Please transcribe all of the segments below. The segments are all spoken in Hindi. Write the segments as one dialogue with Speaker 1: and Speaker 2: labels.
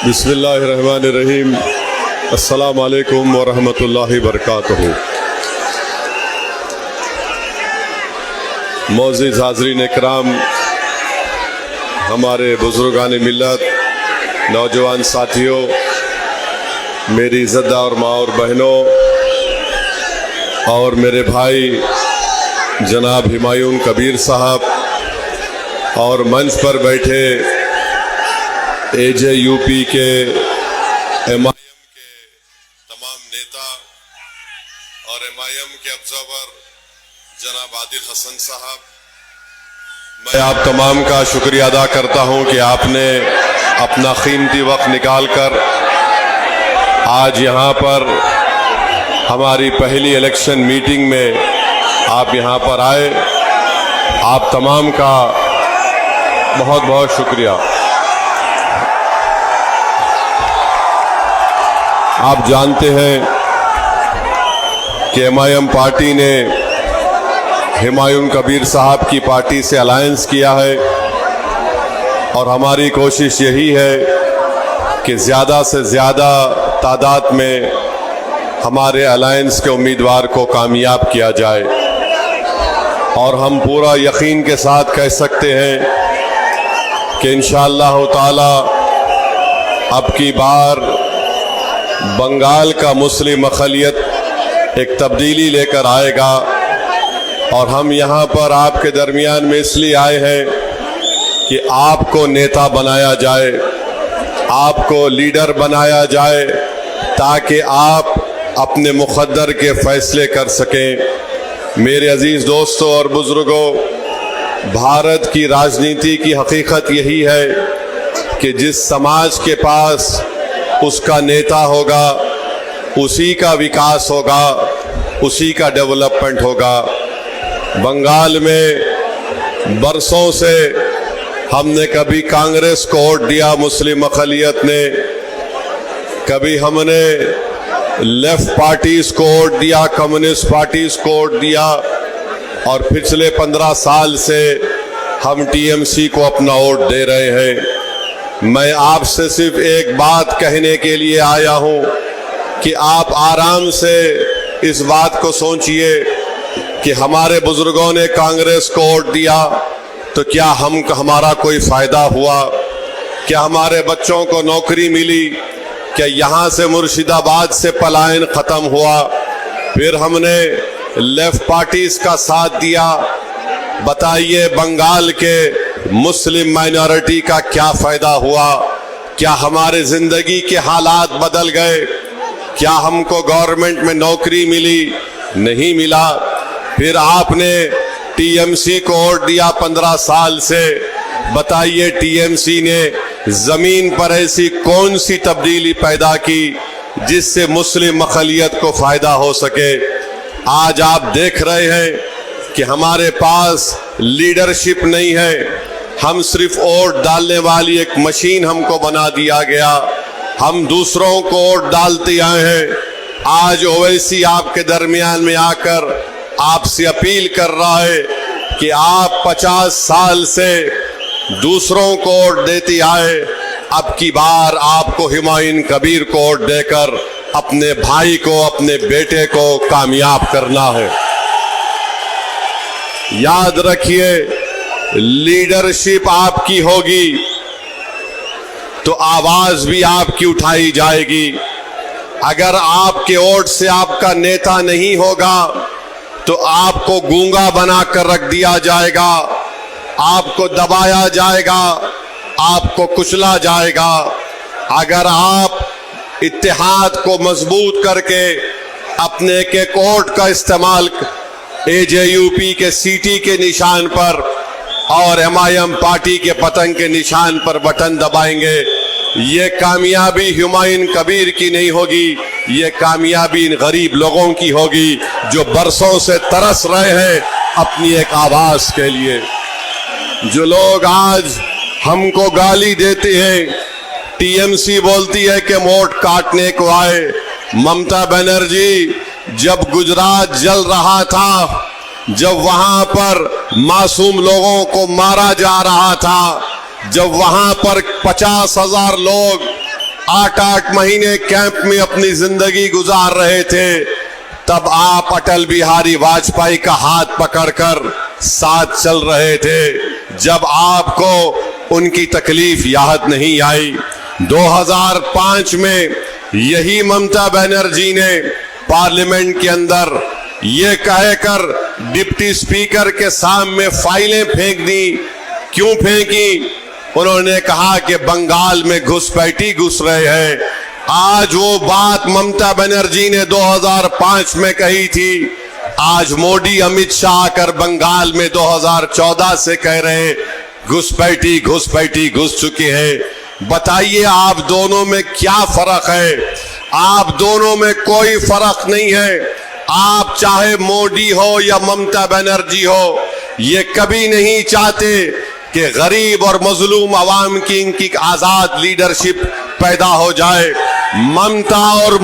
Speaker 1: बिस्मिल्लाहिर्रहमानिर्रहीम। अस्सलामु अलैकुम वरहमतुल्लाहि वबरकातुहू। मोअज़्ज़िज़ हाज़रीन इकराम, हमारे बुज़ुर्गान मिल्लत, नौजवान साथियों, मेरी इज़्ज़तदार माँ और बहनों और मेरे भाई जनाब हुमायूं कबीर साहब और मंच पर बैठे AJUP के MIM के तमाम नेता और MIM के ऑब्जर्वर जनाब आदिल हसन साहब, मैं आप तमाम का शुक्रिया अदा करता हूं कि आपने अपना कीमती वक्त निकालकर आज यहां पर हमारी पहली इलेक्शन मीटिंग में आप यहां पर आए। आप तमाम का बहुत बहुत शुक्रिया। आप जानते हैं कि MIM पार्टी ने हुमायूं कबीर साहब की पार्टी से अलायंस किया है और हमारी कोशिश यही है कि ज़्यादा से ज़्यादा तादाद में हमारे अलायंस के उम्मीदवार को कामयाब किया जाए। और हम पूरा यकीन के साथ कह सकते हैं कि इंशाअल्लाह ताला अब की बार बंगाल का मुस्लिम अक़लियत एक तब्दीली लेकर आएगा। और हम यहाँ पर आपके दरमियान में इसलिए आए हैं कि आपको नेता बनाया जाए, आपको लीडर बनाया जाए, ताकि आप अपने मुक़द्दर के फ़ैसले कर सकें। मेरे अजीज़ दोस्तों और बुज़ुर्गों, भारत की राजनीति की हकीकत यही है कि जिस समाज के पास उसका नेता होगा, उसी का विकास होगा, उसी का डेवलपमेंट होगा। बंगाल में बरसों से हमने कभी कांग्रेस को वोट दिया मुस्लिम अक़लियत ने, कभी हमने लेफ्ट पार्टीज को वोट दिया, कम्युनिस्ट पार्टीज को वोट दिया, और पिछले 15 साल से हम TMC को अपना वोट दे रहे हैं। मैं आपसे सिर्फ एक बात कहने के लिए आया हूं कि आप आराम से इस बात को सोचिए कि हमारे बुजुर्गों ने कांग्रेस को वोट दिया तो क्या हमारा कोई फायदा हुआ? क्या हमारे बच्चों को नौकरी मिली? क्या यहाँ से मुर्शिदाबाद से पलायन खत्म हुआ? फिर हमने लेफ्ट पार्टीज का साथ दिया। बताइए बंगाल के मुस्लिम माइनॉरिटी का क्या फायदा हुआ? क्या हमारे जिंदगी के हालात बदल गए? क्या हमको गवर्नमेंट में नौकरी मिली? नहीं मिला। फिर आपने TMC को वोट दिया 15 साल से। बताइए TMC ने जमीन पर ऐसी कौन सी तब्दीली पैदा की जिससे मुस्लिम अक़लियत को फायदा हो सके? आज आप देख रहे हैं कि हमारे पास लीडरशिप नहीं है। हम सिर्फ वोट डालने वाली एक मशीन हमको बना दिया गया। हम दूसरों को वोट डालते आए हैं। आज ओवैसी आपके दरमियान में आकर आपसे अपील कर रहा है कि आप 50 साल से दूसरों को वोट देते आए, अब की बार आपको हुमायूं कबीर को वोट देकर अपने भाई को, अपने बेटे को कामयाब करना है। याद रखिए, लीडरशिप आपकी होगी तो आवाज भी आपकी उठाई जाएगी। अगर आपके वोट से आपका नेता नहीं होगा तो आपको गूंगा बनाकर रख दिया जाएगा, आपको दबाया जाएगा, आपको कुचला जाएगा। अगर आप इत्तेहाद को मजबूत करके अपने के वोट का इस्तेमाल AJUP के सीटी के निशान पर और MIM पार्टी के पतंग के निशान पर बटन दबाएंगे, ये कामयाबी हुमायूं कबीर की नहीं होगी, ये कामयाबी इन गरीब लोगों की होगी जो बरसों से तरस रहे हैं अपनी एक आवाज के लिए। जो लोग आज हमको गाली देते हैं, TMC बोलती है कि वोट काटने को आए। ममता बनर्जी जब गुजरात जल रहा था, जब वहां पर मासूम लोगों को मारा जा रहा था, जब वहां पर 50,000 लोग 8-8 महीने कैंप में अपनी जिंदगी गुजार रहे थे, तब आप अटल बिहारी वाजपेयी का हाथ पकड़कर साथ चल रहे थे, जब आपको उनकी तकलीफ याद नहीं आई। 2005 में यही ममता बनर्जी ने पार्लियामेंट के अंदर ये कहकर डिप्टी स्पीकर के सामने फाइलें फेंक दी। क्यों फेंकी? उन्होंने कहा कि बंगाल में घुसपैठी घुस रहे हैं। आज वो बात ममता बनर्जी ने 2005 में कही थी, आज मोदी अमित शाह आकर बंगाल में 2014 से कह रहे हैं घुसपैठी घुसपैठी घुस चुके हैं। बताइए आप दोनों में क्या फर्क है? आप दोनों में कोई फर्क नहीं है। आप चाहे मोदी हो या ममता बनर्जी हो, ये कभी नहीं चाहते कि गरीब और मजलूम आवाम की इनकी आजाद लीडरशिप पैदा हो जाए। ममता और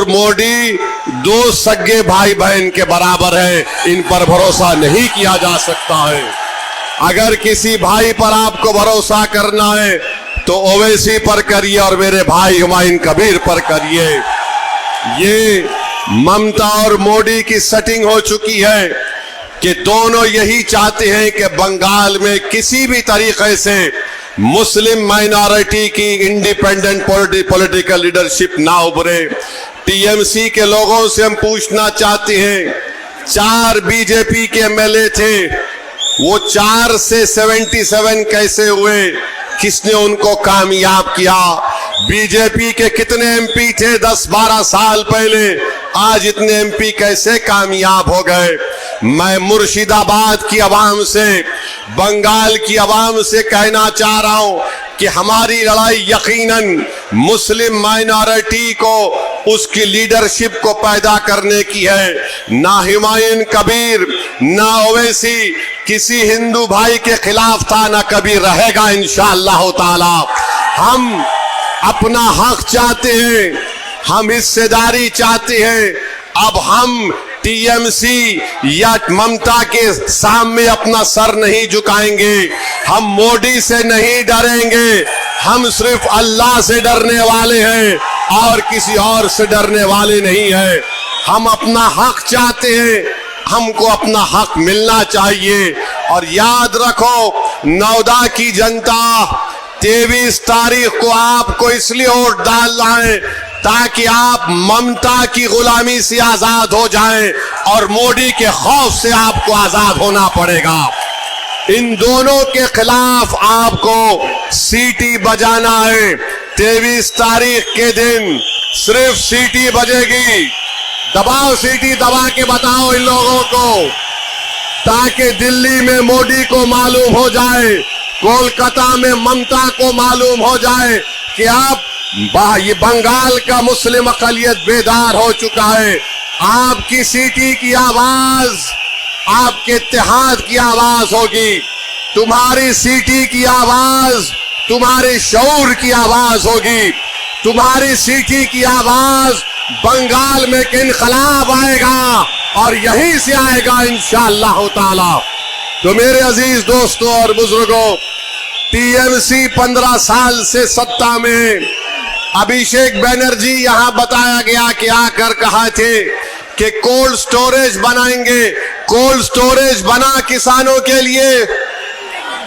Speaker 1: मोदी दो सगे भाई बहन के बराबर है, इन पर भरोसा नहीं किया जा सकता है। अगर किसी भाई पर आपको भरोसा करना है तो ओवैसी पर करिए और मेरे भाई हुमायूं कबीर पर करिए। ये ममता और मोदी की सेटिंग हो चुकी है कि दोनों यही चाहते हैं कि बंगाल में किसी भी तरीके से मुस्लिम माइनॉरिटी की इंडिपेंडेंट पॉलिटिकल लीडरशिप ना उभरे। टीएमसी के लोगों से हम पूछना चाहते हैं, 4 बीजेपी के एमएलए थे, वो 4 से 77 कैसे हुए? किसने उनको कामयाब किया? बीजेपी के कितने एमपी थे 10-12 साल पहले, आज इतने एमपी कैसे कामयाब हो गए? मैं मुर्शिदाबाद की आवाम से, बंगाल की आवाम से कहना चाह रहा हूं कि हमारी लड़ाई यकीनन मुस्लिम माइनॉरिटी को उसकी लीडरशिप को पैदा करने की है। ना हुमायूं कबीर ना ओवैसी किसी हिंदू भाई के खिलाफ था, ना कभी रहेगा इंशाअल्लाह ताला। हम अपना हक चाहते हैं, हम हिस्सेदारी चाहते हैं। अब हम टीएमसी या ममता के सामने अपना सर नहीं झुकाएंगे, हम मोदी से नहीं डरेंगे, हम सिर्फ अल्लाह से डरने वाले हैं और किसी और से डरने वाले नहीं हैं। हम अपना हक चाहते हैं, हमको अपना हक मिलना चाहिए। और याद रखो, नौदा की जनता 23 तारीख को आपको इसलिए वोट डालना है ताकि आप ममता की गुलामी से आजाद हो जाएं और मोदी के खौफ से आपको आजाद होना पड़ेगा। इन दोनों के खिलाफ आपको सीटी बजाना है। 23 तारीख के दिन सिर्फ सीटी बजेगी। दबाओ, सीटी दबा के बताओ इन लोगों को, ताकि दिल्ली में मोदी को मालूम हो जाए, कोलकाता में ममता को मालूम हो जाए कि आप ये बंगाल का मुस्लिम अकलियत बेदार हो चुका है। आपकी सीटी की आवाज आपके इत्तेहाद की आवाज होगी, तुम्हारी सीटी की आवाज तुम्हारे शऊर की आवाज होगी, तुम्हारी सीटी की आवाज बंगाल में एक इनकलाब आएगा और यहीं से आएगा इंशाअल्लाह ताला। तो मेरे अजीज दोस्तों और बुजुर्गों, टीएमसी 15 साल से सत्ता में। अभिषेक बनर्जी यहां बताया गया कि आकर कहा थे कि कोल्ड स्टोरेज बनाएंगे। कोल्ड स्टोरेज बना किसानों के लिए?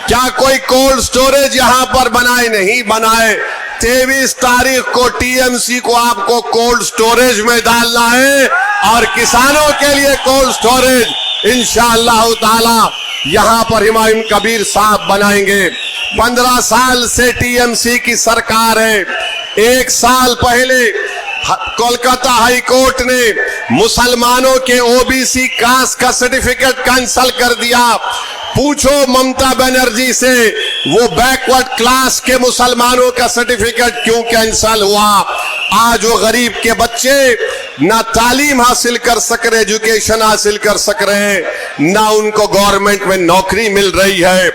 Speaker 1: क्या कोई कोल्ड स्टोरेज यहां पर बनाए? नहीं बनाए। 23 तारीख को टीएमसी को आपको कोल्ड स्टोरेज में डालना है और किसानों के लिए कोल्ड स्टोरेज इंशाअल्लाह ताला यहां पर हुमायूं कबीर साहब बनाएंगे। 15 साल से टीएमसी की सरकार है। 1 साल पहले कोलकाता हाई कोर्ट ने मुसलमानों के ओबीसी कास्ट का सर्टिफिकेट कैंसिल कर दिया। पूछो ममता बनर्जी से, वो बैकवर्ड क्लास के मुसलमानों का सर्टिफिकेट क्यों कैंसिल हुआ? आज वो गरीब के बच्चे ना तालीम हासिल कर सक रहे, एजुकेशन हासिल कर सक रहे, ना उनको गवर्नमेंट में नौकरी मिल रही है।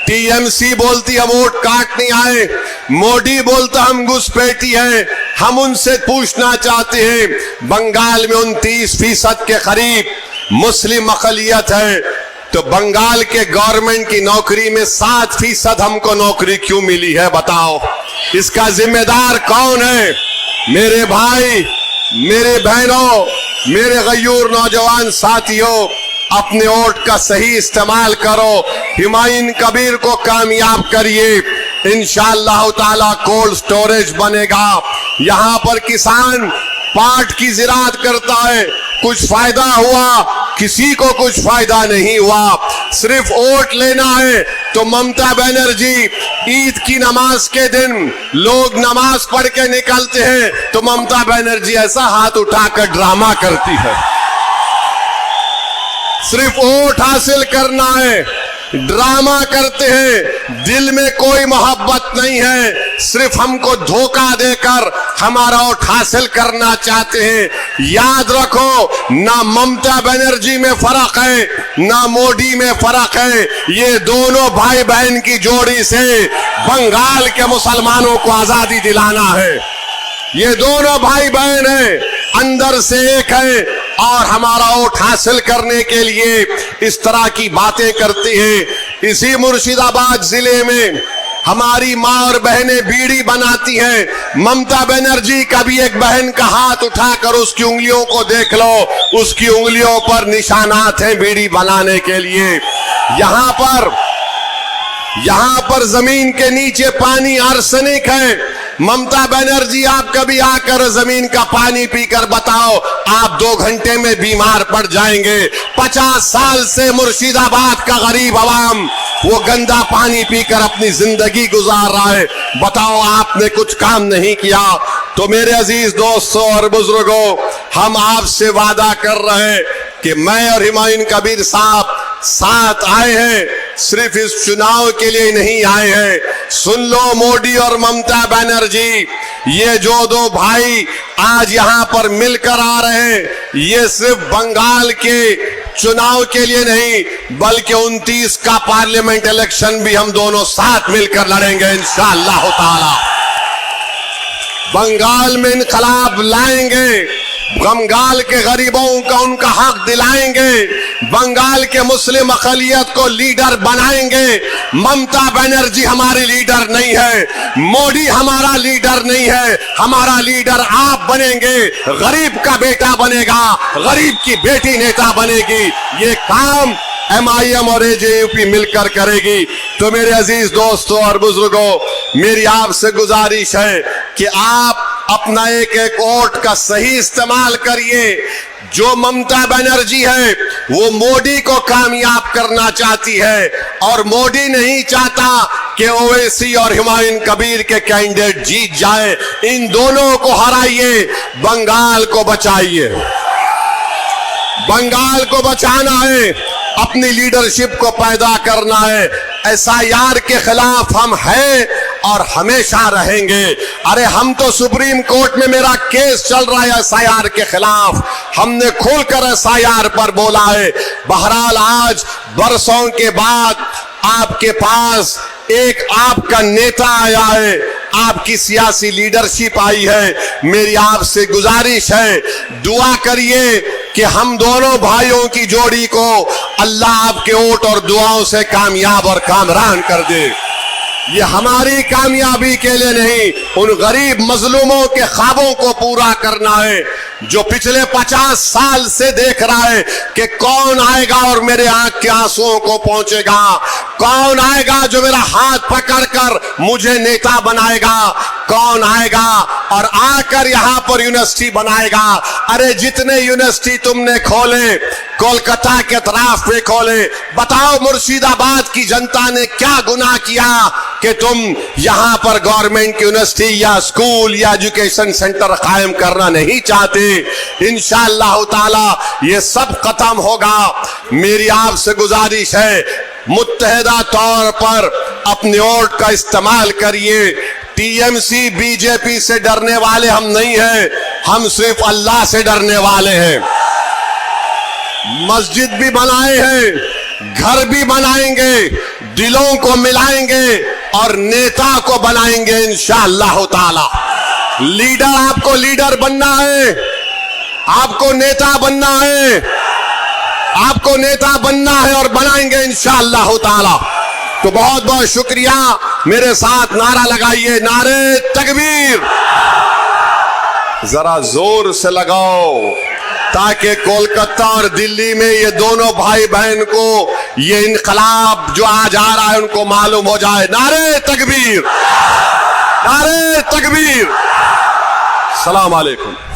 Speaker 1: टीएमसी बोलती हम वोट काटने आए, मोदी बोलता हम घुसपैठी हैं। हम उनसे पूछना चाहते हैं, बंगाल में 29% के करीब मुस्लिम अकलियत है, तो बंगाल के गवर्नमेंट की नौकरी में 7% हमको नौकरी क्यों मिली है? बताओ। इसका जिम्मेदार कौन है? मेरे भाई, मेरे बहनों, मेरे गयूर नौजवान साथियों, अपने वोट का सही इस्तेमाल करो, हुमायूं कबीर को कामयाब करिए। इंशाअल्लाह ताला कोल्ड स्टोरेज बनेगा। यहां पर किसान पाट की ज़िराअत करता है, कुछ फायदा हुआ? किसी को कुछ फायदा नहीं हुआ। सिर्फ वोट लेना है तो ममता बनर्जी ईद की नमाज के दिन लोग नमाज पढ़ के निकलते हैं तो ममता बनर्जी ऐसा हाथ उठाकर ड्रामा करती है। सिर्फ वोट हासिल करना है, ड्रामा करते हैं, दिल में कोई मोहब्बत नहीं है, सिर्फ हमको धोखा देकर हमारा वोट हासिल करना चाहते हैं। याद रखो, ना ममता बनर्जी में फर्क है, ना मोदी में फर्क है। ये दोनों भाई बहन की जोड़ी से बंगाल के मुसलमानों को आजादी दिलाना है। ये दोनों भाई बहन हैं, अंदर से एक है और हमारा वोट हासिल करने के लिए इस तरह की बातें करती हैं। इसी मुर्शिदाबाद जिले में हमारी माँ और बहनें बीड़ी बनाती हैं। ममता बनर्जी का भी एक बहन का हाथ उठाकर उसकी उंगलियों को देख लो, उसकी उंगलियों पर निशानात हैं बीड़ी बनाने के लिए। यहां पर जमीन के नीचे पानी आर्सेनिक है। ममता बनर्जी, आप कभी आकर जमीन का पानी पीकर बताओ, आप 2 घंटे में बीमार पड़ जाएंगे। 50 साल से मुर्शिदाबाद का गरीब अवाम वो गंदा पानी पीकर अपनी जिंदगी गुजार रहा है। बताओ, आपने कुछ काम नहीं किया। तो मेरे अजीज दोस्तों और बुजुर्गों, हम आपसे वादा कर रहे हैं कि मैं और हुमायूं कबीर साहब साथ आए हैं, सिर्फ इस चुनाव के लिए नहीं आए हैं। सुन लो मोदी और ममता बनर्जी, ये जो 2 भाई आज यहां पर मिलकर आ रहे हैं, ये सिर्फ बंगाल के चुनाव के लिए नहीं, बल्कि 29 का पार्लियामेंट इलेक्शन भी हम दोनों साथ मिलकर लड़ेंगे इंशाअल्लाह ताला। बंगाल में इनकलाब लाएंगे, बंगाल के गरीबों का उनका हक दिलाएंगे, बंगाल के मुस्लिम अक़लियत को लीडर बनाएंगे। ममता बनर्जी हमारी लीडर नहीं है, मोदी हमारा लीडर नहीं है, हमारा लीडर आप बनेंगे। गरीब का बेटा बनेगा, गरीब की बेटी नेता बनेगी। ये काम MIM और AJUP मिलकर करेगी। तो मेरे अजीज दोस्तों और बुजुर्गों, मेरी आपसे गुजारिश है कि आप अपना एक वोट का सही इस्तेमाल करिए। जो ममता बनर्जी है वो मोदी को कामयाब करना चाहती है और मोदी नहीं चाहता कि ओवैसी और हुमायूं कबीर के कैंडिडेट जीत जाए। इन दोनों को हराइए, बंगाल को बचाइए। बंगाल को बचाना है, अपनी लीडरशिप को पैदा करना है। SIR के खिलाफ हम हैं और हमेशा रहेंगे। अरे हम तो सुप्रीम कोर्ट में मेरा केस चल रहा है SIR के खिलाफ, हमने खुलकर SIR पर बोला है। बहरहाल आज बरसों के बाद आपके पास एक आपका नेता आया है, आपकी सियासी लीडरशिप आई है। मेरी आपसे गुजारिश है, दुआ करिए कि हम दोनों भाइयों की जोड़ी को अल्लाह आपके वोट और दुआओं से कामयाब और कामरान कर दे। ये हमारी कामयाबी के लिए नहीं, उन गरीब मजलूमों के ख्वाबों को पूरा करना है जो पिछले 50 साल से देख रहा है कि कौन आएगा और मेरे आंख के आंसुओं को पहुंचेगा, कौन आएगा जो मेरा हाथ पकड़कर मुझे नेता बनाएगा, कौन आएगा और आकर यहां पर यूनिवर्सिटी बनाएगा। अरे जितने यूनिवर्सिटी तुमने खोले, कोलकाता के तरफ पे खोले, बताओ मुर्शिदाबाद की जनता ने क्या गुनाह किया कि तुम यहां पर गवर्नमेंट की यूनिवर्सिटी या स्कूल या एजुकेशन सेंटर कायम करना नहीं चाहते। इंशाअल्लाह ताला ये सब खत्म होगा। मेरी आपसे गुजारिश है, मुत्तहिदा तौर पर अपने वोट का इस्तेमाल करिए। TMC BJP से डरने वाले हम नहीं हैं, हम सिर्फ अल्लाह से डरने वाले हैं। मस्जिद भी बनाए हैं, घर भी बनाएंगे, दिलों को मिलाएंगे और नेता को बनाएंगे इंशाअल्लाह ताला। लीडर, आपको लीडर बनना है, आपको नेता बनना है, आपको नेता बनना है और बनाएंगे इंशाअल्लाह ताला। तो बहुत बहुत शुक्रिया। मेरे साथ नारा लगाइए, नारे तकबीर। जरा जोर से लगाओ ताकि कोलकाता और दिल्ली में ये दोनों भाई बहन को ये इनकलाब जो आज आ रहा है उनको मालूम हो जाए। नारे तकबीर, नारे तकबीर। सलाम अलैकुम।